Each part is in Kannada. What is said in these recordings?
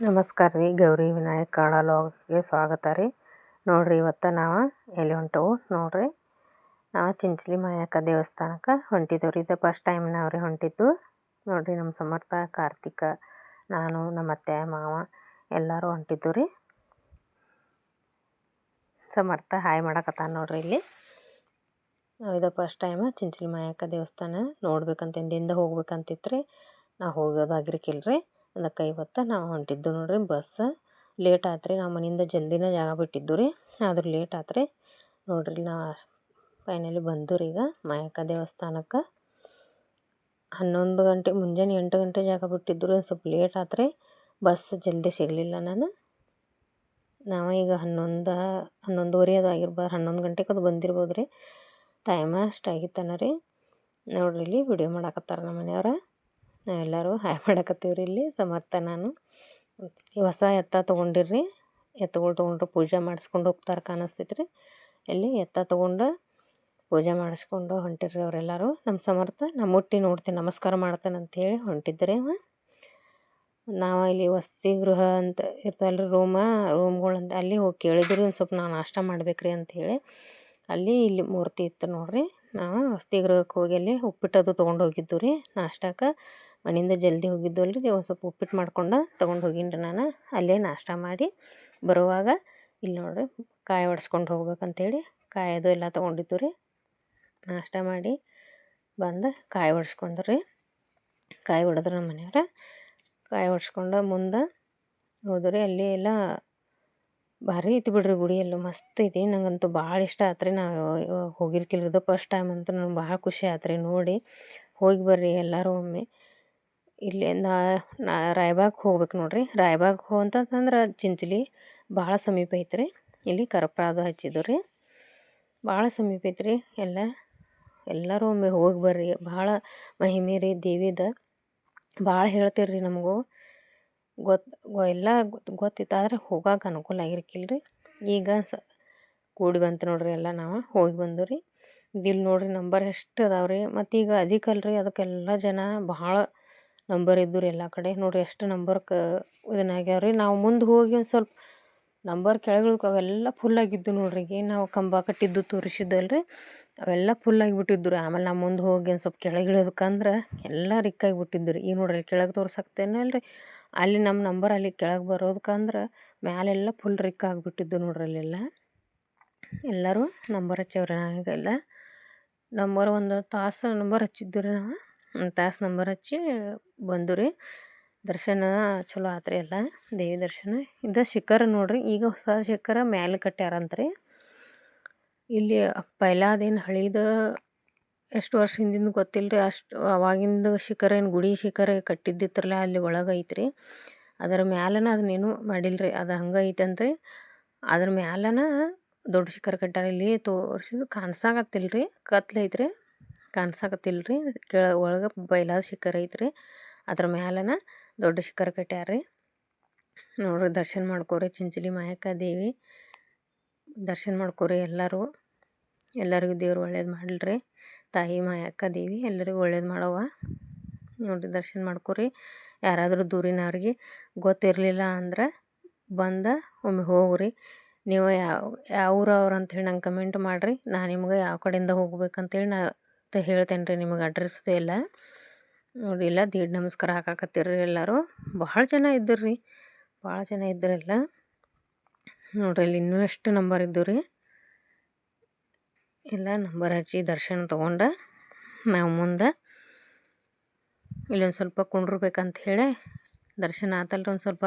ನಮಸ್ಕಾರ ರೀ. ಗೌರಿ ವಿನಾಯಕ ಕಾಳಲೋಗಕ್ಕೆ ಸ್ವಾಗತ ರೀ. ನೋಡ್ರಿ ಇವತ್ತು ನಾವು ಎಲ್ಲಿ ಹೊಂಟವು ನೋಡ್ರಿ. ನಾವು ಚಿಂಚಲಿ ಮಾಯಕ್ಕ ದೇವಸ್ಥಾನಕ್ಕೆ ಹೊಂಟಿದ್ದೇವೆ. ಇದು ಫಸ್ಟ್ ಟೈಮ್ ನಾವು ರೀ ಹೊಂಟಿದ್ದು. ನೋಡ್ರಿ ನಮ್ಮ ಸಮರ್ಥ, ಕಾರ್ತಿಕ, ನಾನು, ನಮ್ಮ ಅತ್ತೆ ಮಾವ ಎಲ್ಲರೂ ಹೊಂಟಿದ್ದು ರೀ. ಸಮರ್ಥ ಹಾಯ್ ಮಾಡಕತ್ತಾನ ನೋಡ್ರಿ. ಇಲ್ಲಿ ನಾವು ಇದು ಫಸ್ಟ್ ಟೈಮ್ ಚಿಂಚಲಿ ಮಾಯಕ್ಕ ದೇವಸ್ಥಾನ ನೋಡ್ಬೇಕಂತ ಎಂದಿಂದ ಹೋಗ್ಬೇಕಂತಿತ್ತು ರೀ. ನಾವು ಹೋಗೋದಾಗಿರ್ಕಿಲ್ರಿ. ಅದಕ್ಕೆ ಇವತ್ತು ನಾವು ಹೊಂಟಿದ್ದು ನೋಡ್ರಿ. ಬಸ್ ಲೇಟ್ ಆಯ್ತು ರೀ. ನಾವು ಮನೆಯಿಂದ ಜಲ್ದಿನೇ ಜಾಗ ಬಿಟ್ಟಿದ್ದು ರೀ, ಆದ್ರೆ ಲೇಟ್ ಆಯ್ತು ರೀ. ನೋಡ್ರಿ ನಾ ಫೈನಲಿ ಬಂದು ರೀ ಈಗ ಮಾಯಕ್ಕ ದೇವಸ್ಥಾನಕ್ಕೆ. 11 ಗಂಟೆ ಮುಂಜಾನೆ 8 ಗಂಟೆ ಜಾಗ ಬಿಟ್ಟಿದ್ದು ಸ್ವಲ್ಪ ಲೇಟ್ ಆಯ್ತು ರೀ. ಬಸ್ ಜಲ್ದಿ ಸಿಗಲಿಲ್ಲ. ನಾವು ಈಗ 11:30 ಅದು ಆಗಿರ್ಬೋದು, 11 ಗಂಟೆಗೆ ಅದು ಬಂದಿರ್ಬೋದು ರೀ. ಟೈಮ್ ಅಷ್ಟಾಗಿತ್ತಾನ ರೀ. ನೋಡ್ರಿ ಇಲ್ಲಿ ವಿಡಿಯೋ ಮಾಡಕತ್ತಾರ ನಮ್ಮ ಮನೆಯವ್ರು. ನಾವೆಲ್ಲರೂ ಹಾಯ್ ಮಾಡಕತ್ತೀವಿ ರೀ. ಇಲ್ಲಿ ಸಮರ್ಥ ನಾನು ಈ ಹೊಸ ಎತ್ತ ತೊಗೊಂಡಿರ್ರಿ. ಎತ್ತುಗಳು ತೊಗೊಂಡ್ರು ಪೂಜೆ ಮಾಡಿಸ್ಕೊಂಡು ಹೋಗ್ತಾರೆ ಕಾಣಿಸ್ತೈತೆ ರೀ. ಇಲ್ಲಿ ಎತ್ತ ತೊಗೊಂಡು ಪೂಜೆ ಮಾಡಿಸ್ಕೊಂಡು ಹೊಂಟಿರ್ರಿ ಅವರೆಲ್ಲರೂ. ನಮ್ಮ ಸಮರ್ಥ ನಾ ಮುಟ್ಟಿ ನೋಡ್ತೀನಿ, ನಮಸ್ಕಾರ ಮಾಡ್ತೇನೆ ಅಂಥೇಳಿ ಹೊಂಟಿದ್ರಿ. ನಾವು ಇಲ್ಲಿ ವಸತಿ ಗೃಹ ಅಂತ ಇರ್ತಲ್ಲ ರೂಮ್ಗಳಂತ ಅಲ್ಲಿ ಹೋಗಿ ಕೇಳಿದ್ರಿ. ಒಂದು ಸ್ವಲ್ಪ ನಾವು ನಾಷ್ಟ ಮಾಡ್ಬೇಕ್ರಿ ಅಂಥೇಳಿ. ಅಲ್ಲಿ ಇಲ್ಲಿ ಮೂರ್ತಿ ಇತ್ತು ನೋಡ್ರಿ. ನಾವು ವಸತಿ ಗೃಹಕ್ಕೆ ಹೋಗಿ ಅಲ್ಲಿ ಉಪ್ಪಿಟ್ಟದು ತೊಗೊಂಡು ಹೋಗಿದ್ದು ರೀ ನಾಷ್ಟಕ್ಕೆ. ಮನೆಯಿಂದ ಜಲ್ದಿ ಹೋಗಿದ್ದು ರೀ. ಒಂದು ಸ್ವಲ್ಪ ಉಪ್ಪಿಟ್ಟು ಮಾಡ್ಕೊಂಡು ತೊಗೊಂಡು ಹೋಗೀನಿ ರೀ ನಾನು. ಅಲ್ಲೇ ನಾಷ್ಟ ಮಾಡಿ ಬರುವಾಗ ಇಲ್ಲಿ ನೋಡ್ರಿ ಕಾಯಿ ಒಡ್ಸ್ಕೊಂಡು ಹೋಗ್ಬೇಕಂತೇಳಿ ಕಾಯಿ ಅದು ಎಲ್ಲ ತೊಗೊಂಡಿದ್ದು ರೀ. ನಾಷ್ಟ ಮಾಡಿ ಬಂದು ಕಾಯಿ ಒಡ್ಸ್ಕೊಂಡ್ರಿ. ಕಾಯಿ ಹೊಡೆದ್ರು ನಮ್ಮ ಮನೆಯವ್ರು. ಕಾಯಿ ಒಡ್ಸ್ಕೊಂಡು ಮುಂದೆ ಹೋದ್ರಿ. ಅಲ್ಲಿ ಎಲ್ಲ ಭಾರಿ ಐತಿ ಬಿಡ್ರಿ ಗುಡಿ. ಎಲ್ಲ ಮಸ್ತ್ ಐತಿ. ನಂಗಂತೂ ಭಾಳ ಇಷ್ಟ ಆಯ್ತು ರೀ. ನಾವು ಹೋಗಿರ್ಕಿಲ್ರಿ, ಇದು ಫಸ್ಟ್ ಟೈಮ್ ಅಂತೂ ನಂಗೆ ಭಾಳ ಖುಷಿ ಆಯ್ತು ರೀ ನೋಡಿ. ಹೋಗಿ ಬರ್ರಿ ಎಲ್ಲರೂ ಒಮ್ಮೆ. ಇಲ್ಲಿ ರಾಯಬಾಗಕ್ಕೆ ಹೋಗ್ಬೇಕು ನೋಡ್ರಿ. ರಾಯಬಾಗ್ ಅಂತಂದ್ರೆ ಚಿಂಚಲಿ ಭಾಳ ಸಮೀಪ ಐತ್ರಿ. ಇಲ್ಲಿ ಕರ್ಪೂರ ಹಚ್ಚಿದ್ದು ರೀ. ಭಾಳ ಸಮೀಪ ಐತ್ರಿ. ಎಲ್ಲರೂ ಒಮ್ಮೆ ಹೋಗಿ ಬರ್ರಿ. ಭಾಳ ಮಹಿಮೆ ರೀ ದೇವಿದ. ಭಾಳ ಹೇಳ್ತೀರಿ ರೀ. ನಮಗೂ ಎಲ್ಲ ಗೊತ್ತಿತ್ತು, ಆದರೆ ಹೋಗೋಕೆ ಅನುಕೂಲ ಆಗಿರ್ಕಿಲ್ರಿ. ಈಗ ಕೂಡಿ ಬಂತು ನೋಡ್ರಿ. ಎಲ್ಲ ನಾವು ಹೋಗಿ ಬಂದು ರೀ. ಇಲ್ಲಿ ನೋಡ್ರಿ ನಂಬರ್ ಎಷ್ಟು ಅದಾವೆ ರೀ. ಮತ್ತು ಈಗ ಅದಕ್ಕಲ್ರಿ ಅದಕ್ಕೆಲ್ಲ ಜನ ಭಾಳ ನಂಬರ್ ಇದ್ದು ರೀ ಎಲ್ಲ ಕಡೆ. ನೋಡಿರಿ ಎಷ್ಟು ನಂಬರ್ಗೆ ಇದನ್ನಾಗ್ಯಾವ ರೀ. ನಾವು ಮುಂದೆ ಹೋಗಿ ಒಂದು ಸ್ವಲ್ಪ ನಂಬರ್ ಕೆಳಗಿಳ್ಕ ಅವೆಲ್ಲ ಫುಲ್ಲಾಗಿದ್ದು ನೋಡ್ರಿ. ಈಗ ನಾವು ಕಂಬ ಕಟ್ಟಿದ್ದು ತೋರಿಸಿದ್ದಲ್ರಿ, ಅವೆಲ್ಲ ಫುಲ್ಲಾಗಿಬಿಟ್ಟಿದ್ದು ರೀ. ಆಮೇಲೆ ನಾವು ಮುಂದೆ ಹೋಗಿ ಒಂದು ಸ್ವಲ್ಪ ಕೆಳಗಿಳಿಯೋದಕ್ಕಂದ್ರೆ ಎಲ್ಲ ರಿಕ್ಕಾಗಿಬಿಟ್ಟಿದ್ದು ರೀ. ಈಗ ನೋಡ್ರಿ ಅಲ್ಲಿ ಕೆಳಗೆ ತೋರ್ಸಕ್ತೇನಲ್ರಿ, ಅಲ್ಲಿ ನಮ್ಮ ನಂಬರ್ ಅಲ್ಲಿ ಕೆಳಗೆ ಬರೋದಕ್ಕಂದ್ರೆ ಮ್ಯಾಲೆಲ್ಲ ಫುಲ್ ರಿಕ್ಕಾಗಿಬಿಟ್ಟಿದ್ದು ನೋಡ್ರಿ. ಅಲ್ಲೆಲ್ಲ ಎಲ್ಲರೂ ನಂಬರ್ ಹಚ್ಚವ್ರಿ. ನಾವೀಗೆಲ್ಲ ನಂಬರ್ ಒಂದು ತಾಸು ನಂಬರ್ ಹಚ್ಚಿದ್ದು ರೀ. ನಾವು ಒಂದು ತಾಸು ನಂಬರ್ ಹಚ್ಚಿ ಬಂದು ರೀ. ದರ್ಶನ ಚಲೋ ಆಯ್ತು ರೀ. ಎಲ್ಲ ದೇವಿ ದರ್ಶನ. ಇದು ಶಿಖರ ನೋಡ್ರಿ. ಈಗ ಹೊಸ ಶಿಖರ ಮ್ಯಾಲೆ ಕಟ್ಟ್ಯಾರಂತ್ರಿ. ಇಲ್ಲಿ ಪೈಲಾದೇನು ಹಳೀದು ಎಷ್ಟು ವರ್ಷ ಹಿಂದಿಂದ ಗೊತ್ತಿಲ್ಲ ರೀ. ಅಷ್ಟು ಅವಾಗಿಂದ ಶಿಖರ ಏನು ಗುಡಿ ಶಿಖರ ಕಟ್ಟಿದ್ದಿತ್ರಲ್ಲ ಅಲ್ಲಿ ಒಳಗೆ ಐತ್ರಿ. ಅದರ ಮ್ಯಾಲನ ಅದನ್ನೇನು ಮಾಡಿಲ್ಲ ರೀ. ಅದು ಹಂಗೆ ಐತಂತ್ರಿ. ಅದ್ರ ಮ್ಯಾಲನ ದೊಡ್ಡ ಶಿಖರ ಕಟ್ಟಾರ. ಇಲ್ಲಿ ತೋರಿಸಿದ್ದು ಕಾಣ್ಸಾಕತ್ತಿಲ್ಲ ರೀ, ಕತ್ಲೈತ್ರಿ, ಕಾಣ್ಸಾಕತ್ತಿಲ್ಲ ರೀ. ಒಳಗೆ ಬಯಲಾದ ಶಿಖರ ಐತ್ರಿ. ಅದ್ರ ಮ್ಯಾಲನ ದೊಡ್ಡ ಶಿಖರ ಕಟ್ಟ್ಯಾರ ರೀ. ನೋಡ್ರಿ ದರ್ಶನ ಮಾಡ್ಕೋರಿ. ಚಿಂಚಲಿ ಮಾಯಕ್ಕ ದೇವಿ ದರ್ಶನ ಮಾಡ್ಕೋರಿ ಎಲ್ಲರೂ. ಎಲ್ಲರಿಗೂ ದೇವ್ರು ಒಳ್ಳೇದು ಮಾಡಲ್ರಿ. ತಾಯಿ ಮಾಯಕ್ಕ ದೇವಿ ಎಲ್ಲರಿಗೂ ಒಳ್ಳೇದು ಮಾಡವ. ನೋಡಿರಿ ದರ್ಶನ ಮಾಡ್ಕೋರಿ. ಯಾರಾದರೂ ದೂರಿನವ್ರಿಗೆ ಗೊತ್ತಿರಲಿಲ್ಲ ಅಂದ್ರೆ ಬಂದು ಒಮ್ಮೆ ಹೋಗ್ರಿ. ನೀವು ಯಾವ ಊರವ್ರು ಅಂಥೇಳಿ ನಂಗೆ ಕಮೆಂಟ್ ಮಾಡಿರಿ. ನಾನು ನಿಮ್ಗೆ ಯಾವ ಕಡೆಯಿಂದ ಹೋಗ್ಬೇಕಂತೇಳಿ ಹೇಳ್ತೇನೆ ರೀ ನಿಮಗೆ ಅಡ್ರೆಸ್ದು ಎಲ್ಲ. ನೋಡಿ ಇಲ್ಲ ದೀಡ್ ನಮಸ್ಕಾರ ಹಾಕಾಕತ್ತೀರಿ ಎಲ್ಲರೂ. ಭಾಳ ಜನ ಇದ್ದರು ರೀ, ಭಾಳ ಜನ ಇದ್ದರೆಲ್ಲ. ನೋಡ್ರಿ ಇಲ್ಲಿ ಇನ್ನೂ ಎಷ್ಟು ನಂಬರ್ ಇದ್ದು ರೀ. ಎಲ್ಲ ನಂಬರ್ ಹಚ್ಚಿ ದರ್ಶನ ತೊಗೊಂಡು ನಾವು ಮುಂದೆ ಇಲ್ಲೊಂದು ಸ್ವಲ್ಪ ಕುಂಡ್ರಬೇಕಂತ ಹೇಳಿ, ದರ್ಶನ ಆತಲ್ರಿ ಒಂದು ಸ್ವಲ್ಪ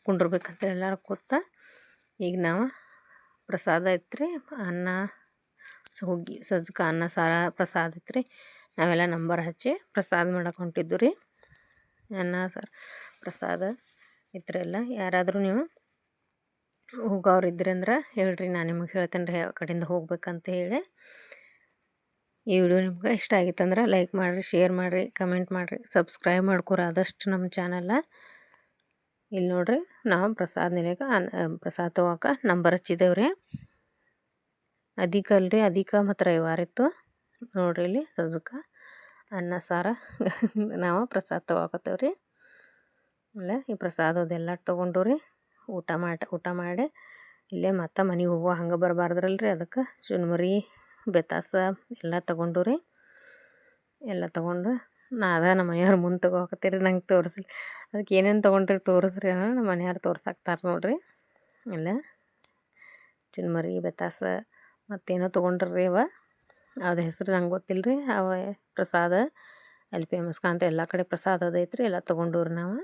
ಕುಂಡ್ರಬೇಕಂತ ಎಲ್ಲರೂ ಕೂತ. ಈಗ ನಾವು ಪ್ರಸಾದ ಐತ್ರಿ, ಅನ್ನ ಹೋಗಿ ಸಜ್ಕ ಅನ್ನ ಸಾರ ಪ್ರಸಾದ ಐತ್ರಿ. ನಾವೆಲ್ಲ ನಂಬರ್ ಹಚ್ಚಿ ಪ್ರಸಾದ ಮಾಡಕ್ಕೆ ಹೊಂಟಿದ್ದು ರೀ. ಅನ್ನ ಸಾರು ಪ್ರಸಾದ ಇತ್ತು ಎಲ್ಲ. ಯಾರಾದರೂ ನೀವು ಹೋಗೋರು ಇದ್ರಂದ್ರೆ ಹೇಳ್ರಿ, ನಾನು ನಿಮಗೆ ಹೇಳ್ತೇನೆ ರೀ ಯಾವ ಕಡೆಯಿಂದ ಹೋಗ್ಬೇಕಂತ ಹೇಳಿ. ಈ ವಿಡಿಯೋ ನಿಮ್ಗೆ ಇಷ್ಟ ಆಗಿತ್ತಂದ್ರೆ ಲೈಕ್ ಮಾಡಿರಿ, ಶೇರ್ ಮಾಡಿರಿ, ಕಮೆಂಟ್ ಮಾಡಿರಿ, ಸಬ್ಸ್ಕ್ರೈಬ್ ಮಾಡ್ಕೊರಿ ಆದಷ್ಟು ನಮ್ಮ ಚಾನಲ್ಲ. ಇಲ್ಲಿ ನೋಡ್ರಿ ನಾವು ಪ್ರಸಾದ ನಿಲಯಕ್ಕೆ ಪ್ರಸಾದ ತೊಗೋಕೆ ನಂಬರ್ ಹಚ್ಚಿದ್ದೇವೆ ರೀ. ಅಧಿಕ ಮತ್ತು ರವಿವಾರ ಇತ್ತು ನೋಡ್ರಿ. ಇಲ್ಲಿ ಸಜ್ಕ ಅನ್ನ ಸಾರ ನಾವು ಪ್ರಸಾದ ತೊಗೋಕತ್ತೇವೆ ರೀ. ಅಲ್ಲ ಈ ಪ್ರಸಾದದೆಲ್ಲ ತೊಗೊಂಡು ರೀ ಊಟ ಮಾಡಿ ಇಲ್ಲೇ ಮತ್ತೆ ಮನೆಗೆ ಹೋಗುವ ಹಂಗೆ ಬರಬಾರ್ದ್ರಲ್ರಿ, ಅದಕ್ಕೆ ಚುನ್ಮುರಿ ಬೆತಾಸ ಎಲ್ಲ ತೊಗೊಂಡು ರೀ. ಎಲ್ಲ ತೊಗೊಂಡು ನಮ್ಮ ಮನೆಯವ್ರು ಮುಂದೆ ತೊಗೋಕತ್ತೀರಿ, ನಂಗೆ ತೋರಿಸ್ಲಿ. ಅದಕ್ಕೆ ಏನೇನು ತೊಗೊಂಡ್ರಿ ತೋರಿಸ್ರಿ ಅನ್ನೋ ನಮ್ಮ ಮನೆಯವ್ರು ತೋರ್ಸಾಕ್ತಾರೆ ನೋಡ್ರಿ. ಎಲ್ಲ ಚುನ್ಮುರಿ ಬೆತಾಸ ಮತ್ತೇನೋ ತೊಗೊಂಡ್ರಿ ಅದು ಹೆಸರು ನಂಗೆ ಗೊತ್ತಿಲ್ಲ ರೀ. ಅವ ಪ್ರಸಾದ ಅಲ್ಲಿ ಫೇಮಸ್ ಕಾಂತ ಎಲ್ಲ ಕಡೆ ಪ್ರಸಾದ ಅದೈತ್ರಿ. ಎಲ್ಲ ತೊಗೊಂಡವ್ರಿ ನಾವು.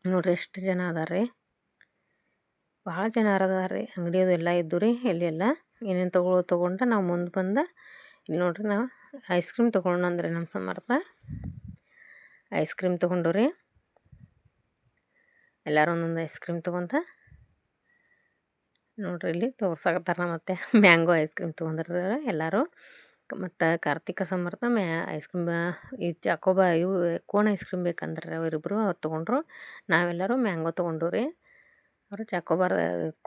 ನೋಡ್ರಿ ಎಷ್ಟು ಜನ ಅದಾರ ಭಾಳ ಜನ ಅದಾರ ಅಂಗಡಿ ಅದು ಎಲ್ಲ ಇದ್ದು ರೀ. ಎಲ್ಲ ಏನೇನು ತೊಗೊಂಡು ನಾವು ಮುಂದೆ ಬಂದು ಇಲ್ಲಿ ನೋಡ್ರಿ ನಾವು ಐಸ್ ಕ್ರೀಮ್ ತೊಗೊಂಡ್ರಿ. ನಮ್ಮ ಸಮರ್ಥ ಐಸ್ ಕ್ರೀಮ್ ತೊಗೊಂಡು ರೀ. ಎಲ್ಲರೂ ಒಂದೊಂದು ಐಸ್ ಕ್ರೀಮ್ ತೊಗೊಂತ ನೋಡ್ರಿ ಇಲ್ಲಿ ತೋರ್ಸಾಕತ್ತಾರ. ಮತ್ತು ಮ್ಯಾಂಗೋ ಐಸ್ ಕ್ರೀಮ್ ತೊಗೊಂಡ್ರ ಎಲ್ಲರೂ. ಮತ್ತು ಕಾರ್ತಿಕ ಸಮರ್ಥ ಐಸ್ ಕ್ರೀಮ್ ಈ ಚಾಕೋಬ ಇವು ಕೋನ್ ಐಸ್ ಕ್ರೀಮ್ ಬೇಕಂದ್ರೆ ಅವರಿಬ್ಬರು ಅವ್ರು ತೊಗೊಂಡ್ರು. ನಾವೆಲ್ಲರೂ ಮ್ಯಾಂಗೋ ತೊಗೊಂಡು ರೀ. ಅವರು ಚಾಕೋಬಾರ್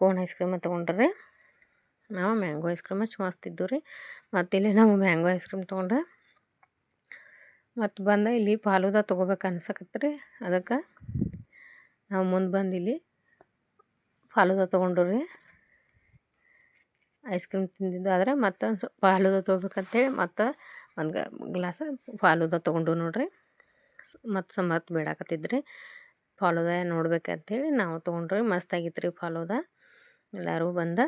ಕೋನ್ ಐಸ್ ಕ್ರೀಮ್ ತೊಗೊಂಡ್ರಿ. ನಾವು ಮ್ಯಾಂಗೋ ಐಸ್ ಕ್ರೀಮ್ ಮಸ್ತ್ ಇದ್ದು ರೀ. ಮತ್ತು ಇಲ್ಲಿ ನಾವು ಮ್ಯಾಂಗೋ ಐಸ್ ಕ್ರೀಮ್ ತೊಗೊಂಡು ಮತ್ತು ಬಂದು ಇಲ್ಲಿ ಫಾಲೂದಾ ತೊಗೋಬೇಕು ಅನ್ಸಕತ್ರಿ. ಅದಕ್ಕೆ ನಾವು ಮುಂದೆ ಬಂದು ಇಲ್ಲಿ ಫಾಲೂದಾ ತೊಗೊಂಡು ರೀ. ಐಸ್ ಕ್ರೀಮ್ ತಿಂದಿದ್ದು ಆದರೆ ಮತ್ತು ಸ್ವಲ್ಪ ಫಾಲೂದಾ ತೊಗೋಬೇಕಂತೇಳಿ ಮತ್ತು ಒಂದು ಗ್ಲಾಸ್ ಫಾಲೂದಾ ತೊಗೊಂಡು ನೋಡ್ರಿ. ಮತ್ತು ಸಮರ್ಥ ಬೇಡಾಕತ್ತಿದ್ರಿ ಫಾಲೂದಾ ನೋಡ್ಬೇಕಂತೇಳಿ ನಾವು ತೊಗೊಂಡ್ರಿ. ಮಸ್ತಾಗಿತ್ತು ರೀ ಫಾಲೂದಾ. ಎಲ್ಲರೂ ಬಂದು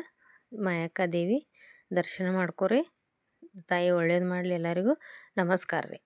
ಮಾಯಕ್ಕ ದೇವಿ ದರ್ಶನ ಮಾಡ್ಕೊರಿ. ತಾಯಿ ಒಳ್ಳೇದು ಮಾಡಲಿ ಎಲ್ಲರಿಗೂ. ನಮಸ್ಕಾರ ರೀ.